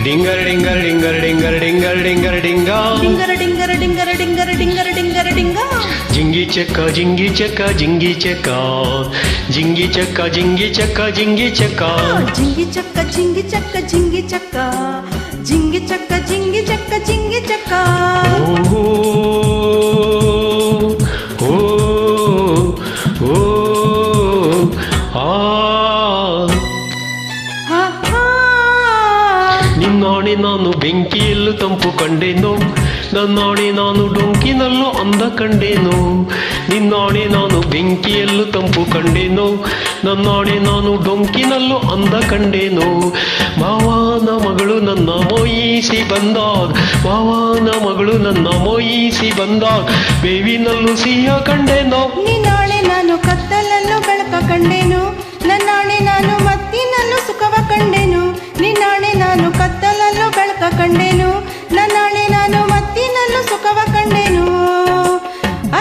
ಡಿಂಗರ್ ಡಿಂಗರ್ ಡಿಂಗರ್ ಡಿಂಗರ್ ಡಿಂಗರ್ ಡಿಂಗರ್ ಡಿಂಗ ಡಿಂಗರ ಡಿಂಗರ ಡಿಂಗರ ಡಿಂಗರ ಡಿಂಗರ ಡಿಂಗರ ಡಿಂಗ ಜಿಂಗಿ ಚಕ್ಕ ಜಿಂಗಿ ಚಕ್ಕ ಜಿಂಗಿ ಚಕ್ಕ ಜಿಂಗಿ ಚಕ್ಕ ಜಿಂಗಿ ಚಕ್ಕ ಜಿಂಗಿ ಚಕ್ಕ ಜಿಂಗಿ ಚಕ್ಕ ಜಿಂಗಿ ಚಕ್ಕ ಜಿಂಗಿ ಚಕ್ಕ ಜಿಂಗಿ ಚಕ್ಕ ಜಿಂಗಿ ಚಕ್ಕ ಜಿಂಗಿ ಚಕ್ಕ ಓ ಓ ಓ ಆ ನಿನ್ನಾಣೆ ನಾನು ಬೆಂಕಿಯಲ್ಲೂ ತಂಪು ಕಂಡೇನು, ನನ್ನಾಣೆ ನಾನು ಡೊಂಕಿನಲ್ಲೂ ಅಂದ ಕಂಡೇನು. ನಿನ್ನಾಣೆ ನಾನು ಬೆಂಕಿಯಲ್ಲೂ ತಂಪು ಕಂಡೇನು, ನನ್ನಾಣೆ ನಾನು ಡೊಂಕಿನಲ್ಲೂ ಅಂದ ಕಂಡೇನು. ಮಾವನ ಮಗಳು ನನ್ನ ಮೋಯಿಸಿ ಬಂದಾಗ, ಮಾವನ ಮಗಳು ನನ್ನ ಮೋಯಿಸಿ ಬಂದಾಗ ಬೇವಿನಲ್ಲೂ ಸಿಹಿಯ ಕಂಡೇನೋ. ನಿನ್ನಾಣೆ ನಾನು ಕತ್ತಲಲ್ಲೂ ಬೆಳಕ ಕಂಡೇನು, ನನ್ನಾಣೆ ನಾನು ಮತ್ತಿನಲ್ಲೂ ಸುಖವ ಕಂಡೇನು. ನಿನ್ನಾಣೆ ನಾನು ಕತ್ತಲಲ್ಲೂ ಬೆಳಕ ಕಂಡೇನು, ನನ್ನಾಣೆ ನಾನು ಮತ್ತಿನಲ್ಲೂ ಸುಖವ ಕಂಡೇನು.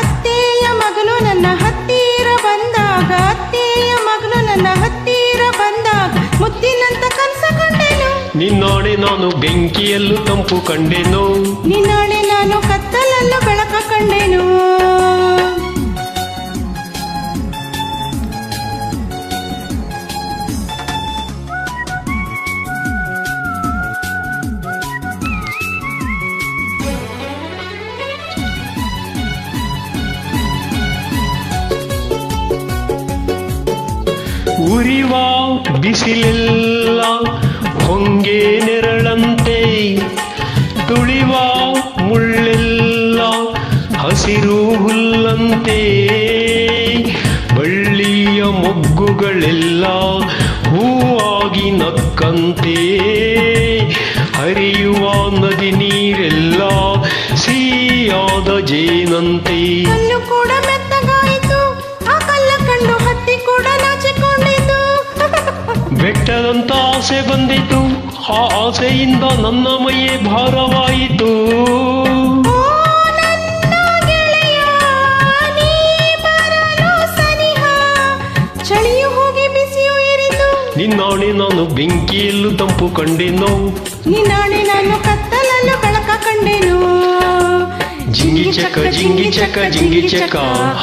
ಅತ್ತೆಯ ಮಗಳು ನನ್ನ ಹತ್ತಿರ ಬಂದಾಗ, ಅತ್ತೆಯ ಮಗಳು ನನ್ನ ಹತ್ತಿರ ಬಂದಾಗ ಮುತ್ತಿನಂತ ಕನಸ ಕಂಡೇನು. ನಿನ್ನಾಣೆ ನಾನು ಬೆಂಕಿಯಲ್ಲೂ ತಂಪು ಕಂಡೇನು, ನಿನ್ನಾಣೆ ನಾನು ಕತ್ತಲಲ್ಲೂ ಬೆಳಕ ಕಂಡೇನು. ಉರಿವ ಬಿಸಿಲೆಲ್ಲ ಹೊಂಗೆ ನೆರಳಂತೆ, ತುಳಿವ ಮುಳ್ಳೆಲ್ಲ ಹಸಿರು ಹುಲ್ಲಂತೆ, ಬಳ್ಳಿಯ ಮೊಗ್ಗುಗಳೆಲ್ಲ ಹೂವಾಗಿ ನಕ್ಕಂತೆ, ಹರಿಯುವ ನದಿ ನೀರೆಲ್ಲ ಸಿಹಿಯಾದ ಜೇನಂತೆ. ಕಲ್ಲು ಕೂಡ ಮೆತ್ತಗಾಯಿತು, ಆ ಕಲ್ಲ ಕಂಡು ಹತ್ತಿ ಕೂಡ ನಾಚಿಕೊಂಡಿತು. ಬೆಟ್ಟದಂತ ಆಸೆ ಬಂದಿತು, ಆ ಆಸೆಯಿಂದ ನನ್ನ ಮೈಯೇ ಭಾರವಾಯಿತು. ಓ ನನ್ನ ಗೆಳೆಯ, ನೀ ಬರಲು ಸನಿಹ, ಚಳಿಯು ಹೋಗಿ ಬಿಸಿಯು ಏರಿತು. ನಿನ್ನಾಣೆ ನಾನು ಬೆಂಕಿಯಲ್ಲೂ ತಂಪು ಕಂಡೇನೋ, ನಿನ್ನಾಣೆ ನಾನು ಕತ್ತಲಲ್ಲೂ ಬೆಳಕ ಕಂಡೇನು. ಜಿಂಗಿ ಚಕ್ಕ ಜಿಂಗಿ ಚಕ್ಕ ಜಿಂಗಿ ಚಕ್ಕ,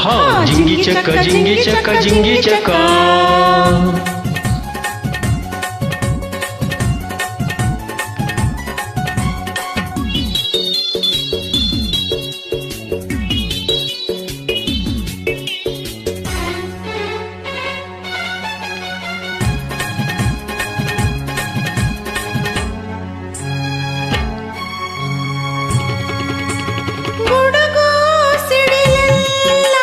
ಹಾ ಜಿಂಗಿ ಚಕ್ಕ ಜಿಂಗಿ ಚಕ್ಕ ಜಿಂಗಿ ಚಕ್ಕ. ಗುಡುಗು ಸಿಡಿಲೆಲ್ಲ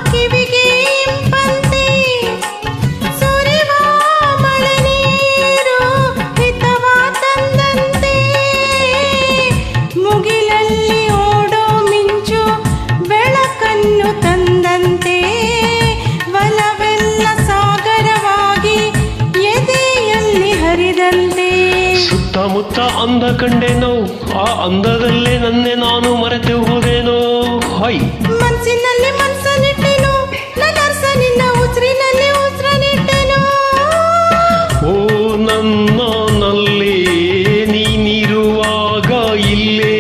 ಕಿವಿಗೆ ಇಂಪಂತೆ, ಸುರಿವ ಮಳೆ ನೀರು ಹಿತವ ತಂದಂತೆ, ಮುಗಿಲಲ್ಲಿ ಓಡೋ ಮಿಂಚು ಬೆಳಕನ್ನು ತಂದಂತೆ, ಒಲವೆಲ್ಲ ಸಾಗರವಾಗಿ ಎದೆಯಲ್ಲಿ ಹರಿದಂತೆ. ಸುತ್ತಮುತ್ತ ಅಂದ ಕಂಡೇನೋ, ಆ ಅಂದದಲ್ಲೇ ನನ್ನೆ ನಾನು ಮರೆತು ಹೋದೇನೋ. ಹೈ ಮನಸ್ಸಿನಲ್ಲಿ ಮನಸ್ಸನ್ನಿಟ್ಟೆನು, ನನ್ನ ನಿನ್ನ ಉಸಿರಿನಲ್ಲಿ ಉಸಿರನ್ನಿಟ್ಟೆನು. ಓ ನನ್ನಲ್ಲಿ ನೀನಿರುವಾಗ ಇಲ್ಲೇ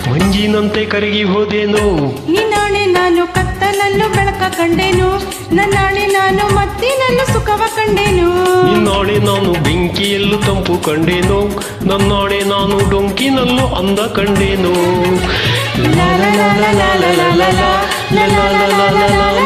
ಮಂಜಿನಂತೆ ಕರಗಿ ಹೋದೇನೋ. ನಿನ್ನಾಣೆ ನಾನು ಕತ್ತಲಲ್ಲೂ ಬೆಳಕ ಕಂಡೇನು, ನನ್ನಾಣೆ ನಾನು ಮತ್ತಿನಲ್ಲೂ ಸುಖವ ಕಂಡೇನು. ನಿನ್ನಾಣೆ ನಾನು ಬೆಂಕಿಯಲ್ಲೂ ತಂಪು ಕಂಡೇನೋ, ನನ್ನಾಣೆ ನಾನು ಡೊಂಕಿನಲ್ಲೂ ಅಂದ ಕಂಡೇನೋ. ಲಾ ಲಾ ಲಾ ಲಾ ಲಾ ಲಾ ಲಾ ಲಾ ಲಾ ಲಾ ಲಾ ಲಾ ಲಾ ಲಾ.